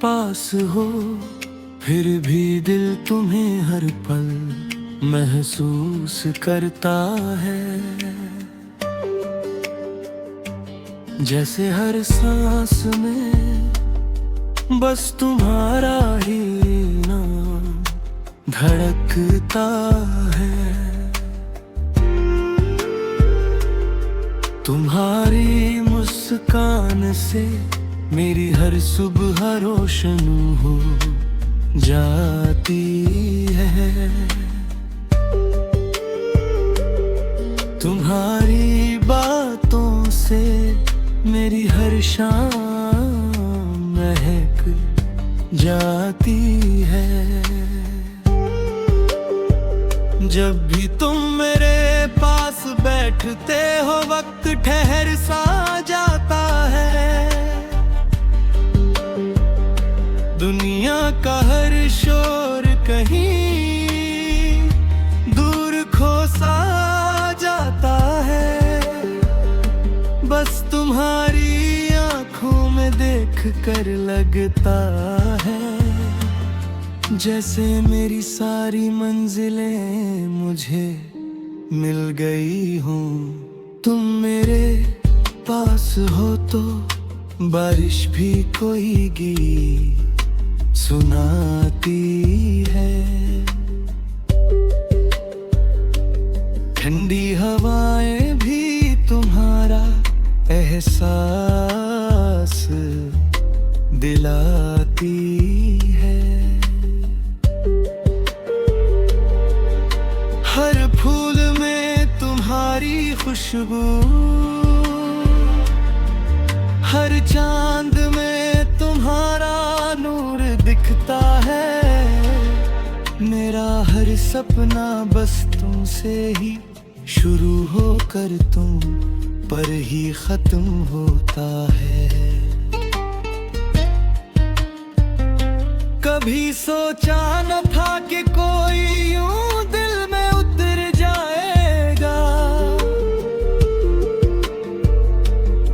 पास हो, फिर भी दिल तुम्हें हर पल महसूस करता है। जैसे हर सांस में बस तुम्हारा ही नाम धड़कता है। तुम्हारी मुस्कान से मेरी हर सुबह रोशन हो जाती है। तुम्हारी बातों से मेरी हर शाम महक जाती है। जब भी तुम मेरे पास बैठते हो वक्त ठहर सा जाता है। दुनिया का हर शोर कहीं दूर खो सा जाता है। बस तुम्हारी आंखों में देख कर लगता है जैसे मेरी सारी मंजिलें मुझे मिल गई हूँ। तुम मेरे पास हो तो बारिश भी कोई गीत सुनाती है। ठंडी हवाएं भी तुम्हारा एहसास दिलाती है। हर फूल में तुम्हारी खुशबू, हर चांद में तुम्हारा नूर दिखता है। मेरा हर सपना बस तुमसे ही शुरू होकर तुम पर ही खत्म होता है। कभी सोचा न था कि कोई यूं दिल में उतर जाएगा।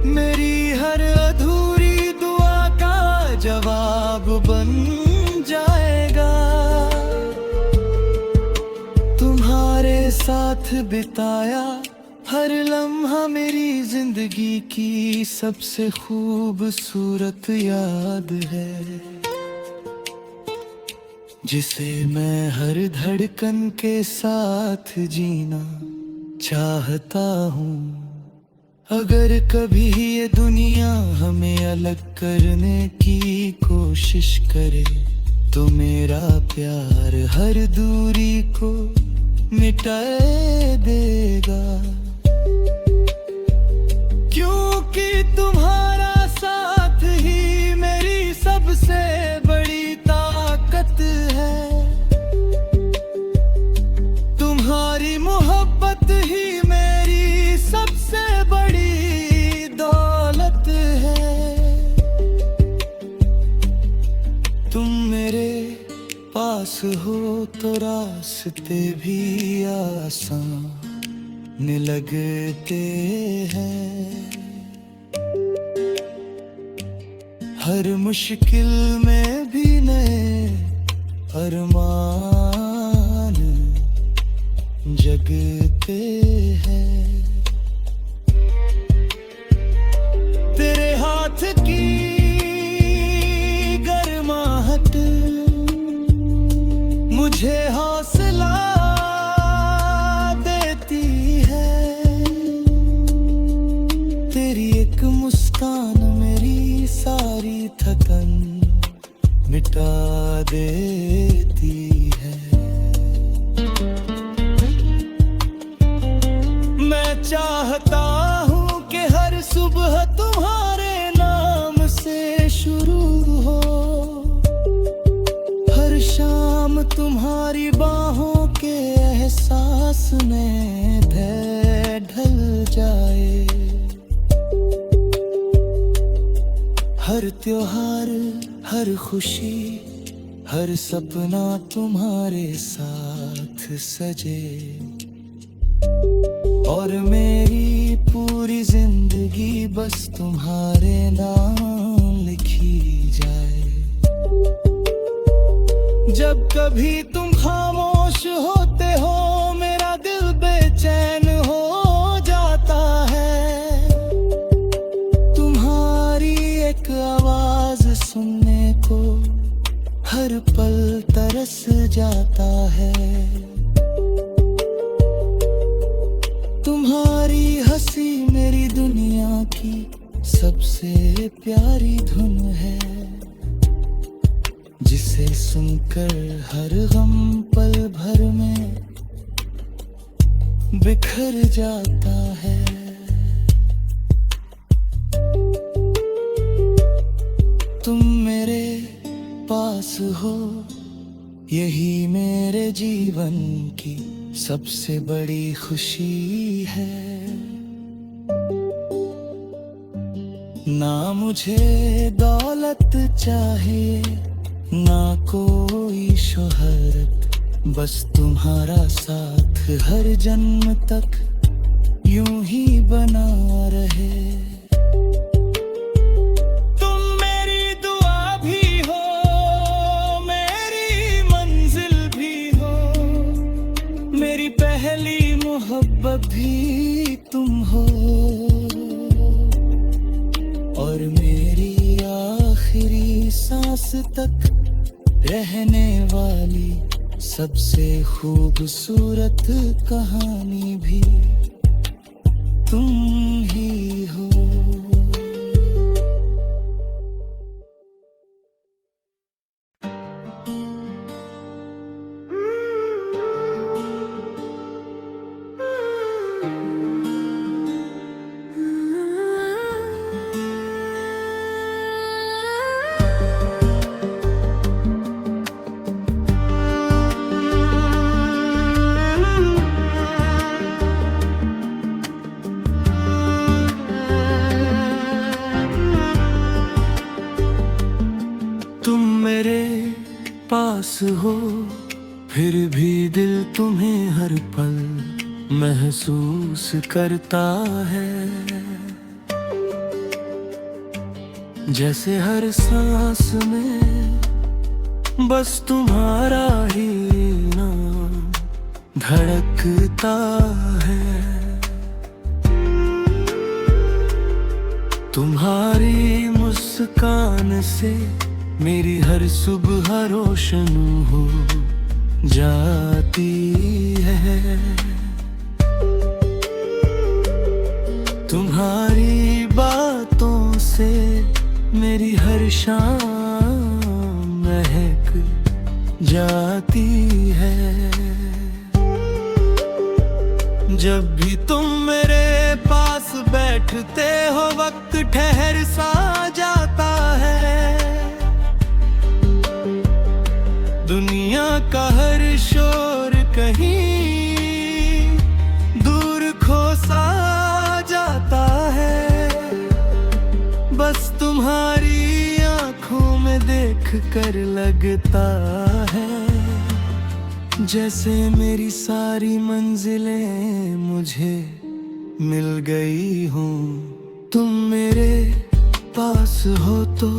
मेरी हर अधूरी दुआ का जवाब बन जाएगा। तुम्हारे साथ बिताया हर लम्हा मेरी जिंदगी की सबसे खूबसूरत याद है, जिसे मैं हर धड़कन के साथ जीना चाहता हूँ। अगर कभी ये दुनिया हमें अलग करने की कोशिश करे तो मेरा प्यार हर दूरी को मिटा देगा। क्योंकि तुम्हारा साथ ही मेरी सबसे बड़ी ताकत है। तुम्हारी मोहब्बत ही मेरी सबसे बड़ी दौलत है। तुम मेरे पास हो तो रास्ते भी आसान लगते हैं। हर मुश्किल में भी नए अरमान जगते हैं। तेरे हाथ की गर्माहट मुझे हौसला देती है। तेरी एक मुस्कान मेरी सारी थकन मिटा देती है। मैं चाहता हूँ कि हर सुबह तुम्हारे नाम से शुरू हो। हर शाम तुम्हारी बाहों के एहसास में ढह ढल जाए। हर त्योहार, हर खुशी, हर सपना तुम्हारे साथ सजे और मेरी पूरी जिंदगी बस तुम्हारे नाम लिखी जाए। जब कभी तुम खामोश होते हो मेरा दिल बेचैन हो जाता है। तुम्हारी एक आवाज सुनने को हर पल तरस जाता है। तुम्हारी हंसी मेरी दुनिया की सबसे प्यारी धुन है, जिसे सुनकर हर गम पल भर में बिखर जाता है। तुम मेरे पास हो यही मेरे जीवन की सबसे बड़ी खुशी है। ना मुझे दौलत चाहिए ना कोई शोहरत, बस तुम्हारा साथ हर जन्म तक यूं ही बना रहे। तुम मेरी दुआ भी हो मेरी मंजिल भी हो, मेरी पहली मोहब्बत भी तुम हो और मेरी आखिरी सांस तक रहने वाली सबसे खूबसूरत कहानी भी तुम ही हो। तुम मेरे पास हो फिर भी दिल तुम्हें हर पल महसूस करता है। जैसे हर सांस में बस तुम्हारा ही नाम धड़कता है। तुम्हारी मुस्कान से मेरी हर सुबह रोशन हो जाती है। तुम्हारी बातों से मेरी हर शाम महक जाती है। जब भी तुम मेरे पास बैठते हो वक्त ठहर सा जाता है। दुनिया का हर शोर कहीं दूर खो सा जाता है। बस तुम्हारी आंखों में देख कर लगता है जैसे मेरी सारी मंजिलें मुझे मिल गई हूँ। तुम मेरे पास हो तो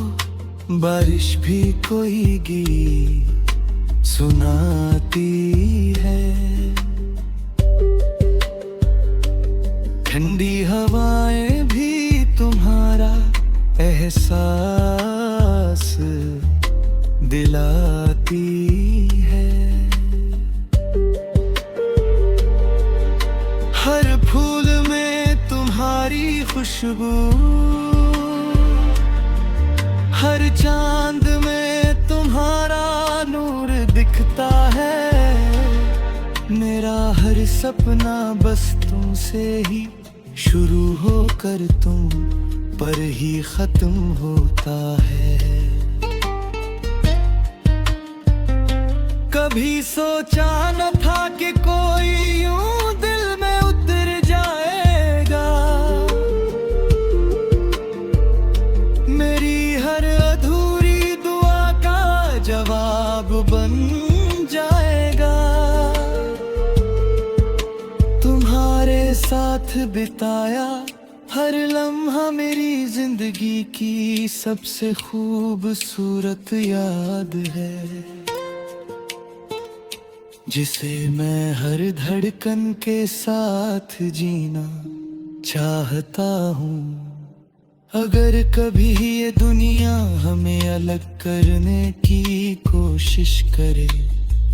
बारिश भी कोई गीत सुनाती है। ठंडी हवाएं भी तुम्हारा एहसास दिलाती है। हर फूल में तुम्हारी खुशबू, हर चांद में तुम्हारा नूर दिखता है। मेरा हर सपना बस तुमसे ही शुरू होकर तुम पर ही खत्म होता है। कभी सोचा न था कि कोई यूं दिल में उतर जाएगा। मेरी हर अधूरी दुआ का जवाब बन जाएगा। तुम्हारे साथ बिताया हर लम्हा मेरी जिंदगी की सबसे खूबसूरत याद है। जिसे मैं हर धड़कन के साथ जीना चाहता हूँ। अगर कभी ये दुनिया हमें अलग करने की कोशिश करे,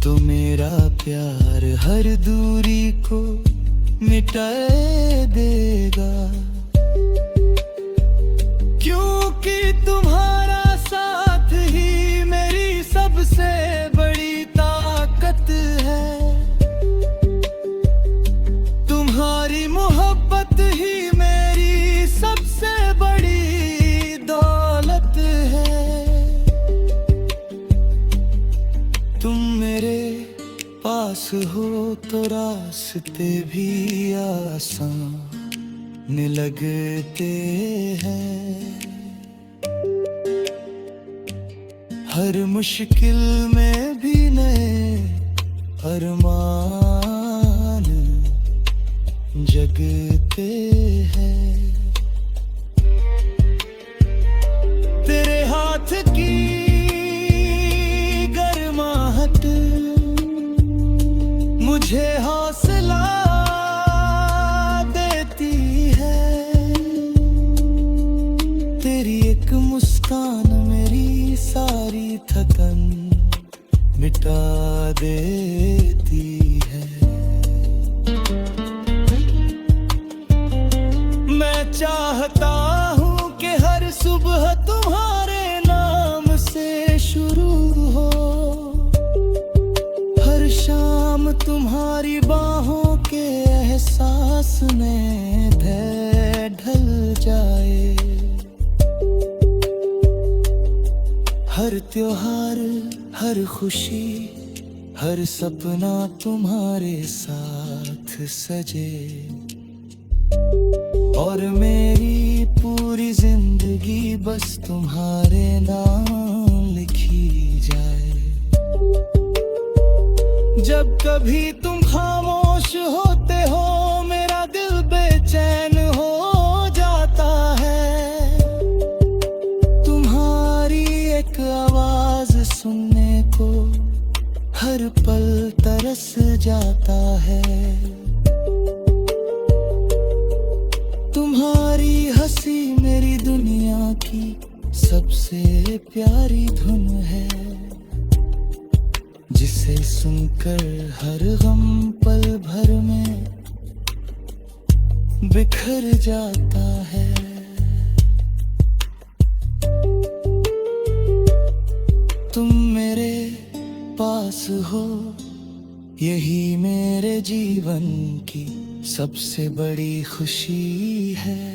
तो मेरा प्यार हर दूरी को मिटा देगा। क्योंकि तुम्हारा साथ ही मेरी सबसे बड़ी ताकत है। तुम्हारी मोहब्बत ही मेरी सबसे बड़ी दौलत है। तुम मेरे पास हो तो रास्ते भी आसान लगते हैं। हर मुश्किल में भी नए अरमान जगते हैं। तेरे हाथ की गर्माहट मुझे हौसला देती है। तेरी एक मुस्कान मेरी सारी थकन मिटा देती है। मैं चाहता हूँ कि हर सुबह तुम्हारे नाम से शुरू हो, हर शाम तुम्हारी बाहों के एहसास में ढल ढल जाए। हर त्योहार, हर खुशी, हर सपना तुम्हारे साथ सजे, और मेरी पूरी जिंदगी बस तुम्हारे नाम लिखी जाए। जब कभी तुम खामोश होते हो, मेरा दिल बेचैन हो जाता है। तुम्हारी एक आवाज सुनने को हर पल तरस जाता है। तुम्हारी हंसी मेरी दुनिया की सबसे प्यारी धुन है, जिसे सुनकर हर गम पल भर में बिखर जाता है। तुम मेरे पास हो, यही मेरे जीवन की सबसे बड़ी खुशी है।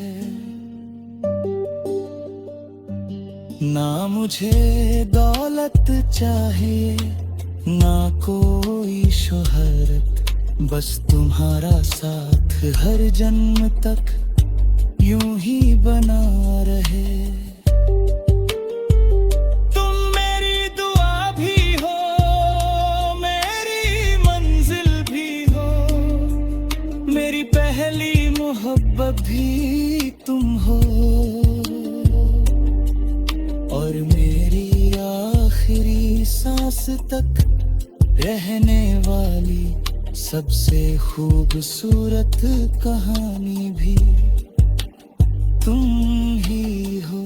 ना मुझे दौलत चाहिए, ना कोई शोहरत, बस तुम्हारा साथ हर जन्म तक यूं ही बना रहे। तुम मेरी दुआ भी हो, मेरी मंजिल भी हो, मेरी पहली मोहब्बत भी तुम हो, और मेरी आखिरी सांस तक रहने वाली सबसे खूबसूरत कहानी भी तुम ही हो।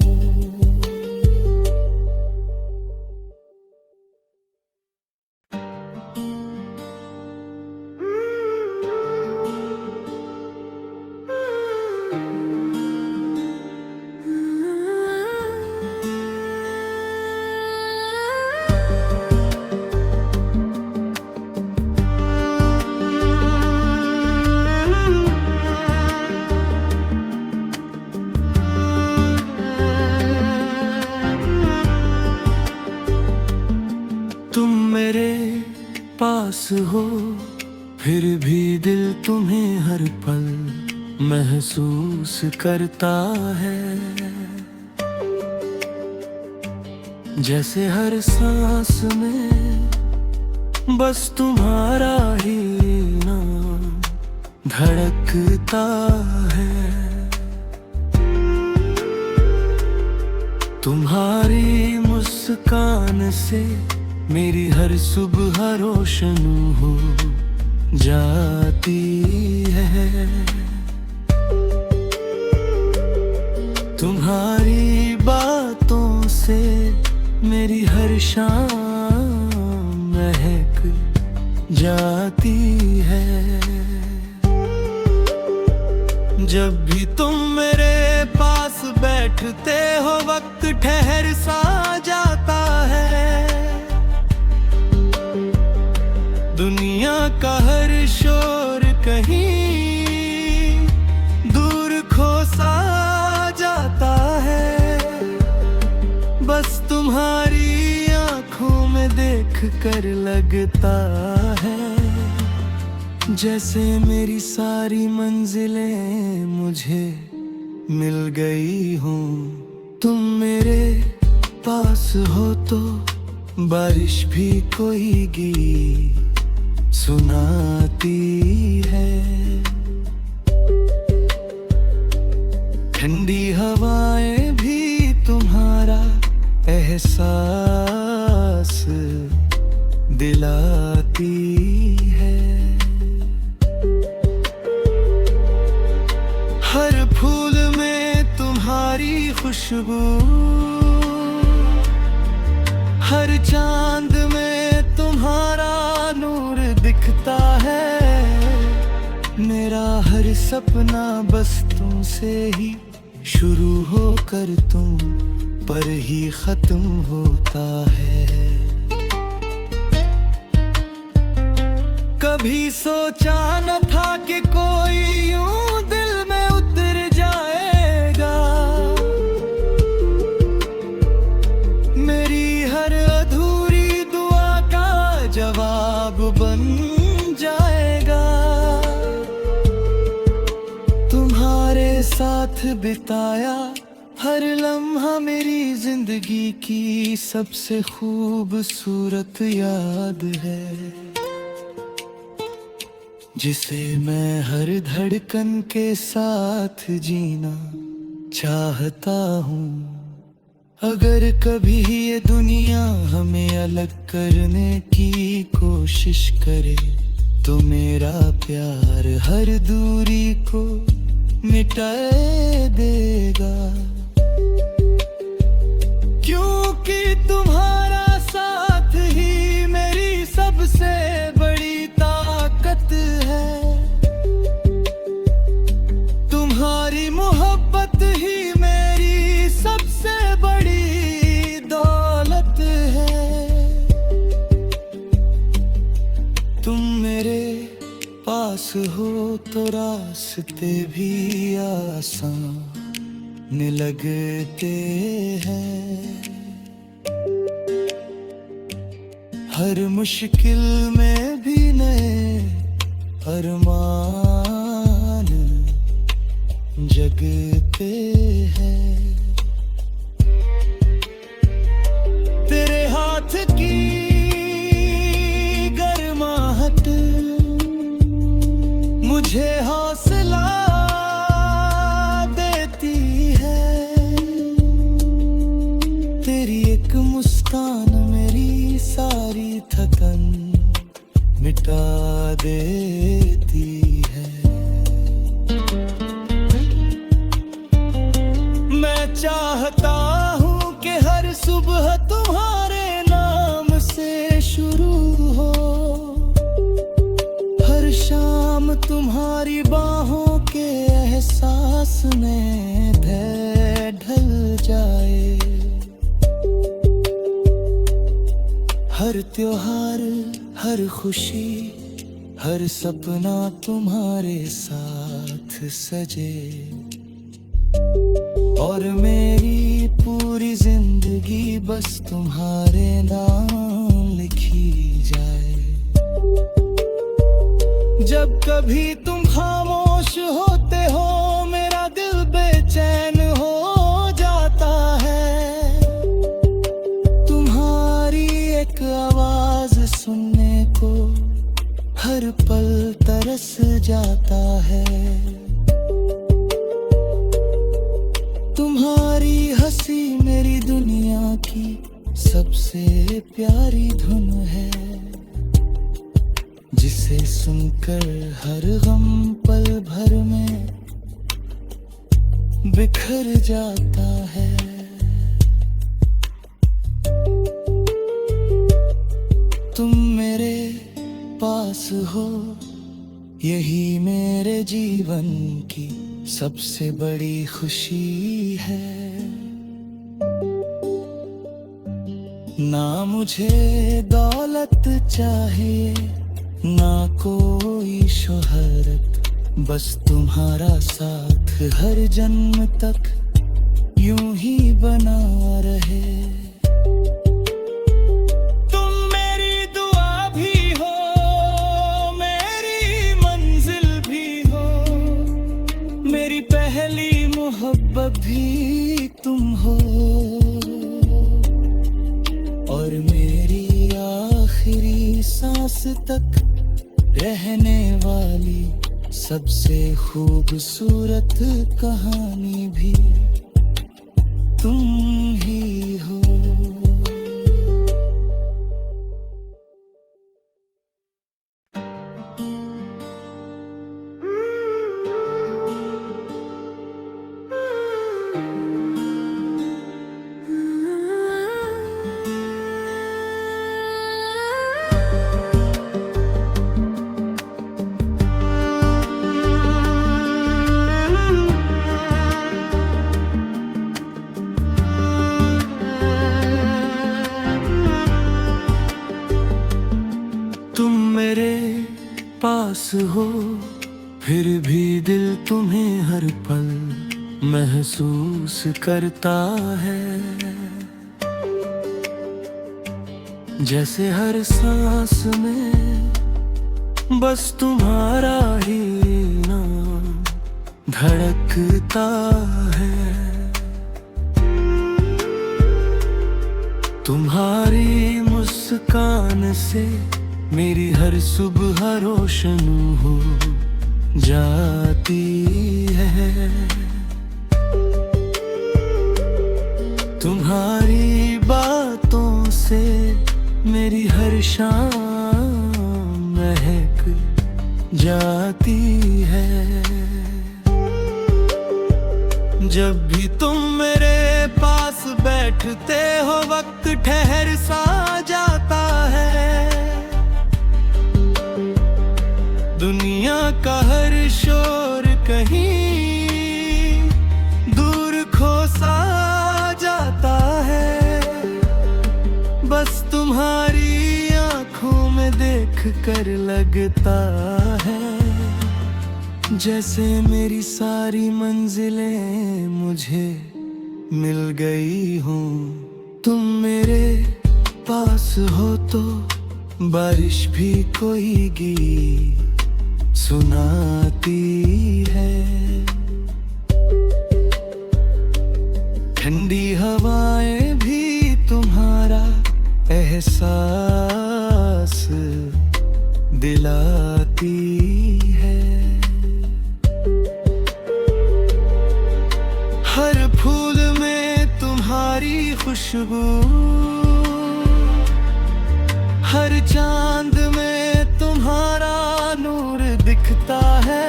तुम मेरे पास हो, फिर भी दिल तुम्हें हर पल महसूस करता है। जैसे हर सांस में बस तुम्हारा ही नाम धड़कता है। तुम्हारी मुस्कान से मेरी हर सुबह रोशन हो जाती है। तुम्हारी बातों से मेरी हर शाम महक जाती है। जब भी तुम मेरे पास बैठते हो वक्त ठहर सा जाता है। दुनिया का हर शोर कहीं दूर खो सा जाता है। बस तुम्हारी आंखों में देख कर लगता है जैसे मेरी सारी मंजिलें मुझे मिल गई हूँ। तुम मेरे पास हो तो बारिश भी कोई गीत सुनाती है। ठंडी हवाएं भी तुम्हारा एहसास दिलाती है। हर फूल में तुम्हारी खुशबू, हर चांद में तुम्हारा नूर दिखता है। मेरा हर सपना बस तुमसे ही शुरू होकर तुम पर ही खत्म होता है। कभी सोचा न था कि कोई यूं दिल में उतर जाएगा। मेरी हर अधूरी दुआ का जवाब बन जाएगा। तुम्हारे साथ बिताया हर लम्हा मेरी जिंदगी की सबसे खूबसूरत याद है, जिसे मैं हर धड़कन के साथ जीना चाहता हूँ। अगर कभी ये दुनिया हमें अलग करने की कोशिश करे तो मेरा प्यार हर दूरी को मिटा देगा। क्योंकि तुम्हारा साथ ही मेरी सबसे बड़ी ताकत है। तुम्हारी मोहब्बत ही मेरी सबसे बड़ी दौलत है। तुम मेरे पास हो तो रास्ते भी आसान लगते हैं। हर मुश्किल में भी नए अरमान जगते हैं। तेरे हाथ की गर्माहट मुझे हौसला देती है। तेरी एक मुस्कान मेरी सारी थकन मिटा देती है। मैं चाहता हूँ कि हर सुबह तुम्हारे नाम से शुरू हो। हर शाम तुम्हारी बाहों के एहसास में धैर्य ढल जाए। हर त्योहार, हर खुशी, हर सपना तुम्हारे साथ सजे और मेरी पूरी जिंदगी बस तुम्हारे नाम लिखी जाए। जब कभी तुम खामोश होते हो मेरा दिल बेचैन हो जाता है। तुम्हारी एक आवाज सुनने को हर पल तरस जाता है। तुम्हारी हंसी मेरी दुनिया की सबसे प्यारी धुन है, जिसे सुनकर हर गम पल भर में बिखर जाता है। तुम मेरे पास हो, यही मेरे जीवन की सबसे बड़ी खुशी है। ना मुझे दौलत चाहिए, ना कोई शोहरत, बस तुम्हारा साथ हर जन्म तक यूं ही बना रहे। तुम मेरी दुआ भी हो, मेरी मंजिल भी हो, मेरी पहली मोहब्बत भी तुम हो, और मेरी आखिरी सांस तक रहने वाली सबसे खूबसूरत कहानी भी तुम ही हो। तुम मेरे पास हो, फिर भी दिल तुम्हें हर पल महसूस करता है। जैसे हर सांस में बस तुम्हारा ही नाम धड़कता है। तुम्हारी मुस्कान से मेरी हर सुबह रोशन हो जाती है। तुम्हारी बातों से मेरी हर शाम महक जाती है। जब भी तुम मेरे पास बैठते हो, वक्त ठहर सा जाता है। दुनिया का हर शोर कहीं दूर खो सा जाता है। बस तुम्हारी आंखों में देख कर लगता है, जैसे मेरी सारी मंजिलें मुझे मिल गई हूँ। तुम मेरे पास हो तो बारिश भी कोई गीत सुनाती है। ठंडी हवाएं भी तुम्हारा एहसास दिलाती है। हर फूल में तुम्हारी खुशबू, हर चांद में तुम्हारा नूर दिखता है।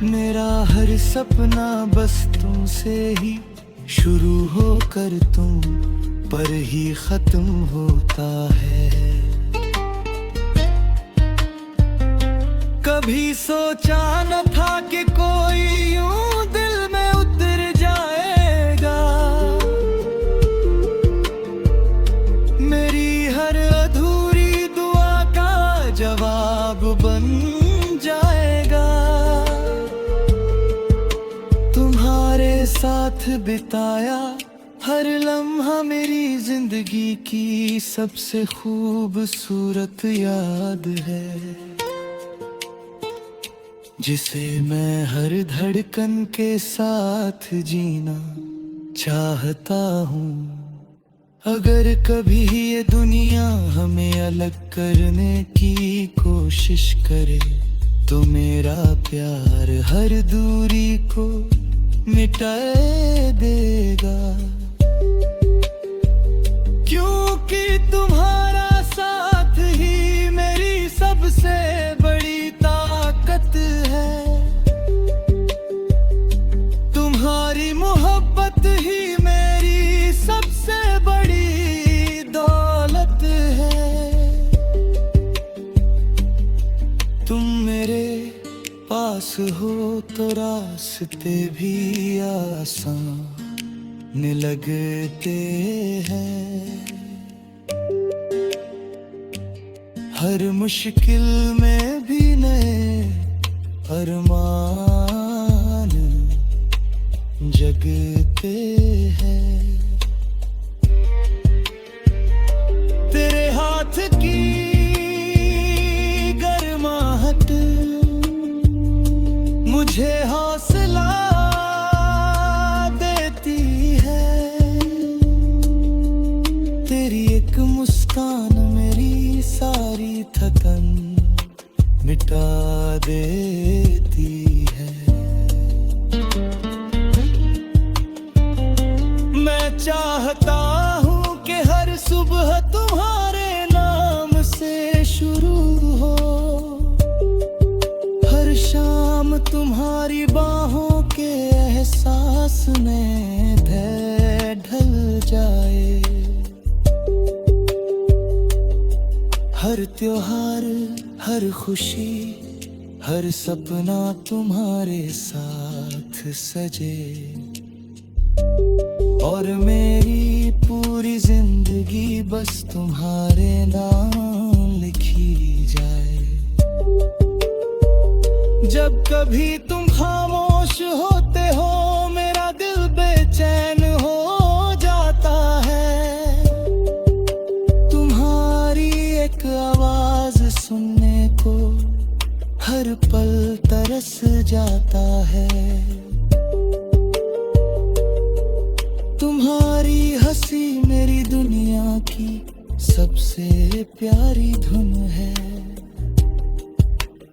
मेरा हर सपना बस तुमसे ही शुरू होकर तुम पर ही खत्म होता है। कभी सोचा न था कि कोई यूं दिल में उतर जाएगा। मेरी हर अधूरी दुआ का जवाब बन जाएगा। तुम्हारे साथ बिताया हर लम्हा मेरी जिंदगी की सबसे खूबसूरत याद है, जिसे मैं हर धड़कन के साथ जीना चाहता हूँ। अगर कभी ये दुनिया हमें अलग करने की कोशिश करे, तो मेरा प्यार हर दूरी को मिटा देगा। क्योंकि तुम्हारा साथ ही मेरी सबसे बड़ी ताकत है। तुम्हारी मोहब्बत ही मेरी सबसे बड़ी दौलत है। तुम मेरे पास हो तो रास्ते भी आसान लगते हैं। हर मुश्किल में भी नए अरमान जगते हैं। तेरे हाथ की गर्माहट मुझे हौसला देती है। तेरी एक मुस्कान मेरी सारी थकन मिटा देती है। मैं चाहता हूँ कि हर सुबह तुम्हारे नाम से शुरू हो। हर शाम तुम्हारी बाहों के एहसास में धैर्य ढल जाए। हर त्योहार, हर खुशी, हर सपना तुम्हारे साथ सजे और मेरी पूरी जिंदगी बस तुम्हारे नाम लिखी जाए। जब कभी तुम खामोश होते हो मेरा दिल बेचैन हो जाता है। तुम्हारी एक आवाज सुनने को हर पल तरस जाता है। तुम्हारी हंसी मेरी दुनिया की सबसे प्यारी धुन है,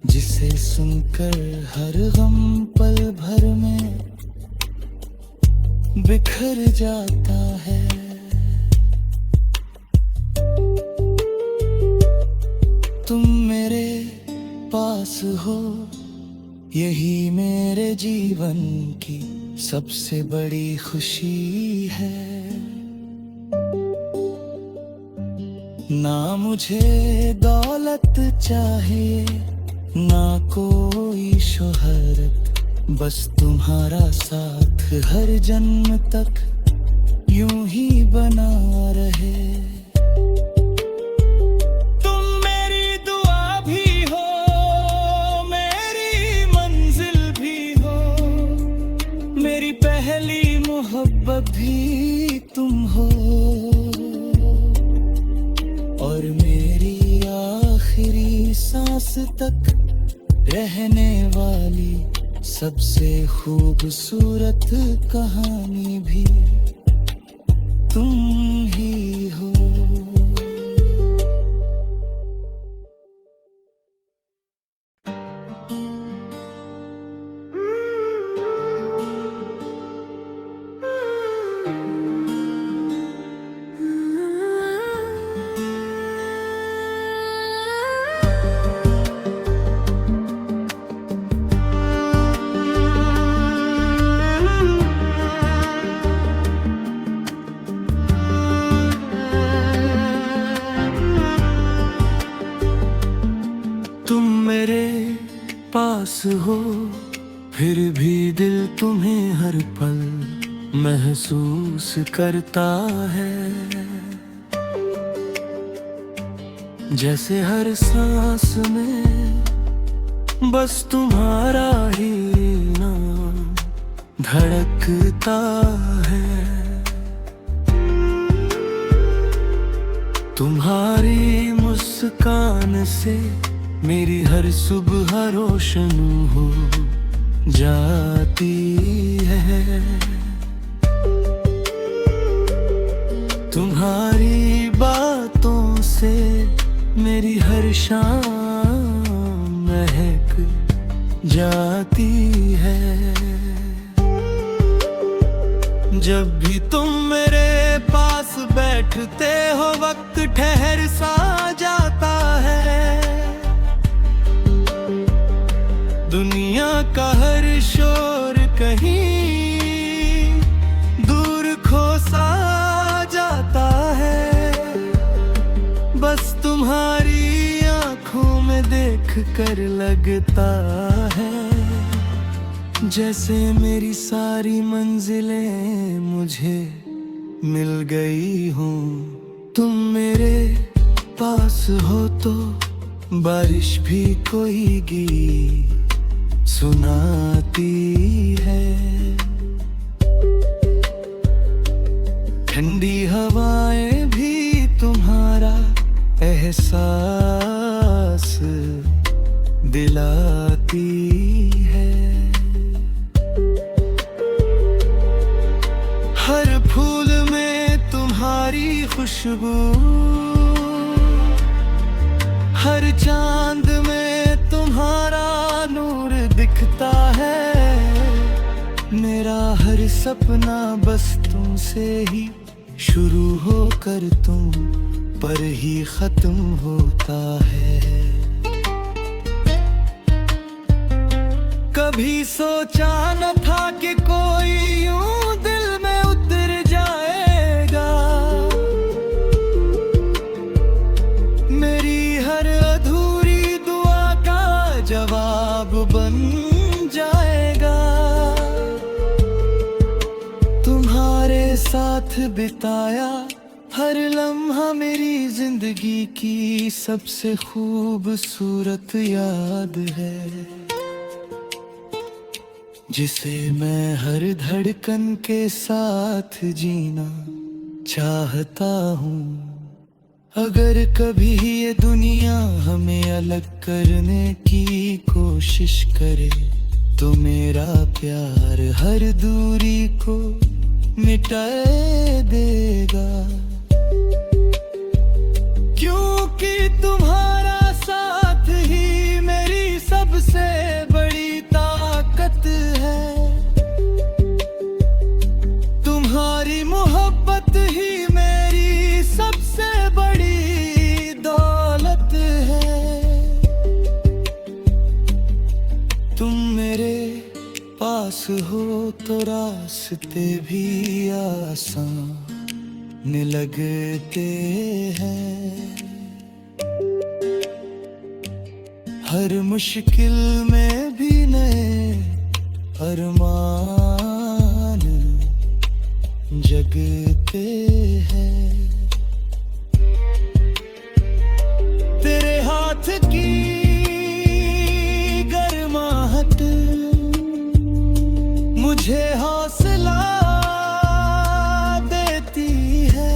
जिसे सुनकर हर गम पल भर में बिखर जाता है। तुम मेरे पास हो यही मेरे जीवन की सबसे बड़ी खुशी है। ना मुझे दौलत चाहिए ना कोई शोहरत, बस तुम्हारा साथ हर जन्म तक यूं ही बना रहे। तुम मेरी दुआ भी हो, मेरी मंजिल भी हो, मेरी पहली मोहब्बत भी तुम हो और मेरी आखिरी सांस तक रहने वाली सबसे खूबसूरत कहानी भी तुम ही हो। पास हो फिर भी दिल तुम्हें हर पल महसूस करता है। जैसे हर सांस में बस तुम्हारा ही नाम धड़कता है। तुम्हारी मुस्कान से मेरी हर सुबह रोशन हो जाती है। तुम्हारी बातों से मेरी हर शाम महक जाती है। जब भी तुम मेरे पास बैठते हो वक्त वक्त ठहर सा जाता है। दुनिया का हर शोर कहीं दूर खो सा जाता है। बस तुम्हारी आंखों में देख कर लगता है जैसे मेरी सारी मंजिलें मुझे मिल गई हूँ। तुम मेरे पास हो तो बारिश भी कोई गीत सुनाती है। ठंडी हवाएं भी तुम्हारा एहसास दिलाती है। हर फूल में तुम्हारी खुशबू, हर चांद में तुम्हारा नूर दिखता है। मेरा हर सपना बस तुमसे ही शुरू होकर तुम पर ही खत्म होता है। कभी सोचा न था कि कोई यूं दिल में उतर जाएगा। मेरी हर अधूरी दुआ का जवाब बन जाएगा। तुम्हारे साथ बिताया हर लम्हा मेरी जिंदगी की सबसे खूबसूरत याद है, जिसे मैं हर धड़कन के साथ जीना चाहता हूँ। अगर कभी ये दुनिया हमें अलग करने की कोशिश करे तो मेरा प्यार हर दूरी को मिटा देगा। क्योंकि तुम्हारा साथ ही मेरी सबसे बड़ी ताकत है। तुम्हारी मोहब्बत ही मेरी सबसे बड़ी दौलत है। तुम मेरे पास हो तो रास्ते भी आसान लगते हैं। हर मुश्किल में भी नए अरमान जगते हैं। तेरे हाथ की गर्माहट मुझे हौसला देती है।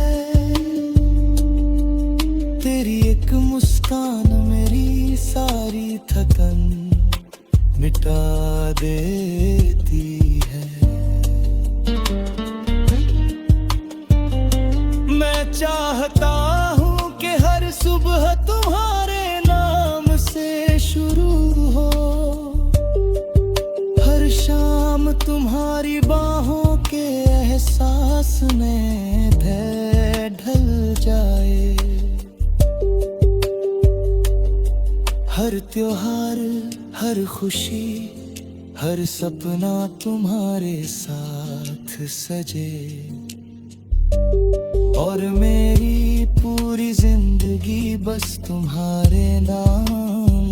तेरी एक मुस्कान मेरी सारी थकन मिटा देती है। मैं चाहता हूँ कि हर सुबह तुम्हारे नाम से शुरू हो। हर शाम तुम्हारी बाहों के एहसास में धैर्य ढल जाए। हर त्योहार, हर खुशी, हर सपना तुम्हारे साथ सजे और मेरी पूरी जिंदगी बस तुम्हारे नाम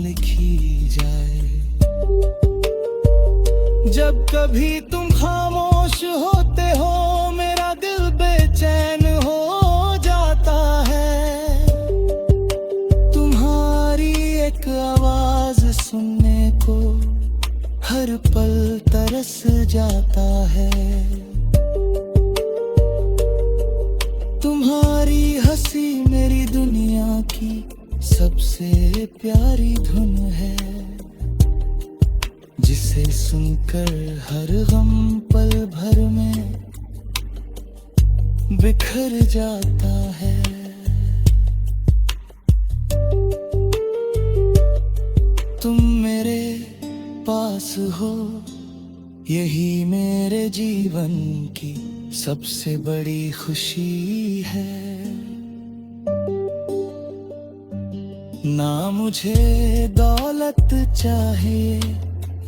लिखी जाए। जब कभी तुम खामोश होते हो मेरा दिल बेचैन हो जाता है। तुम्हारी एक आवाज सुनने को हर पल तरस जाता है। तुम्हारी हंसी मेरी दुनिया की सबसे प्यारी धुन है, जिसे सुनकर हर गम पल भर में बिखर जाता है। तुम मेरे पास हो यही मेरे जीवन की सबसे बड़ी खुशी है। ना मुझे दौलत चाहिए,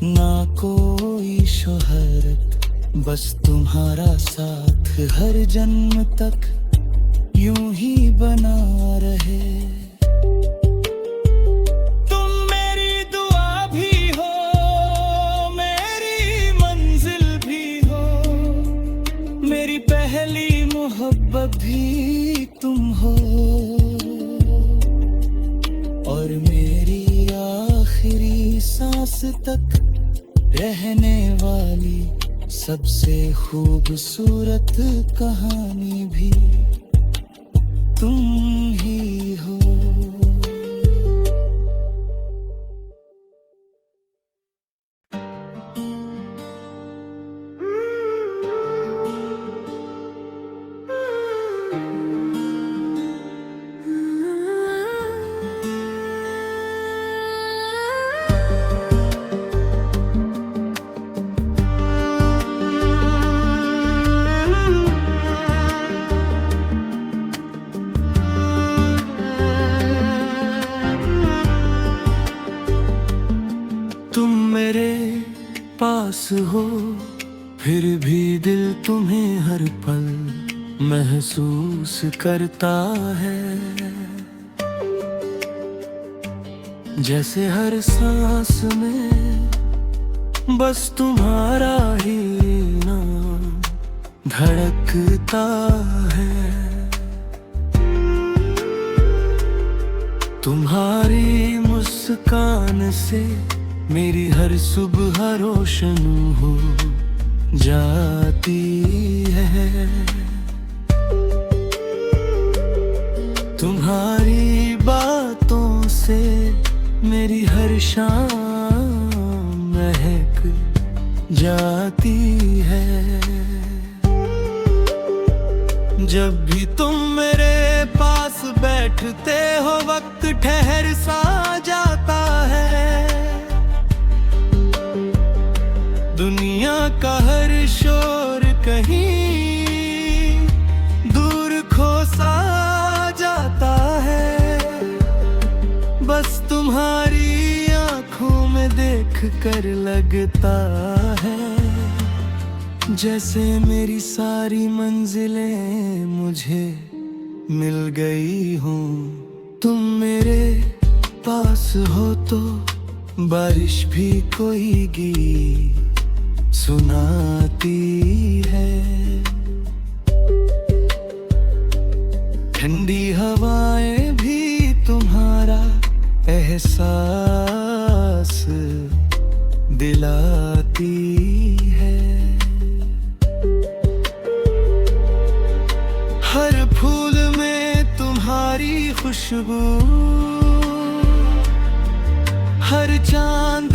ना कोई शोहरत, बस तुम्हारा साथ हर जन्म तक यूं ही बना रहे। तुम मेरी दुआ भी हो, मेरी मंजिल भी हो, मेरी पहली मोहब्बत भी तुम हो, और मेरी आखिरी सांस तक रहने वाली सबसे खूबसूरत कहानी भी तुम ही हो। तुम मेरे पास हो, फिर भी दिल तुम्हें हर पल महसूस करता है। जैसे हर सांस में बस तुम्हारा ही नाम धड़कता है। तुम्हारी मुस्कान से मेरी हर सुबह रोशन हो जाती है। तुम्हारी बातों से मेरी हर शाम महक जाती है। जब भी तुम मेरे पास बैठते हो, वक्त ठहर सा जाता है। दुनिया का हर शोर कहीं दूर खो सा जाता है। बस तुम्हारी आंखों में देख कर लगता है जैसे मेरी सारी मंजिलें मुझे मिल गई हूँ। तुम मेरे पास हो तो बारिश भी कोई गीत सुनाती है। ठंडी हवाएं भी तुम्हारा एहसास दिलाती है। हर फूल में तुम्हारी खुशबू, हर चांद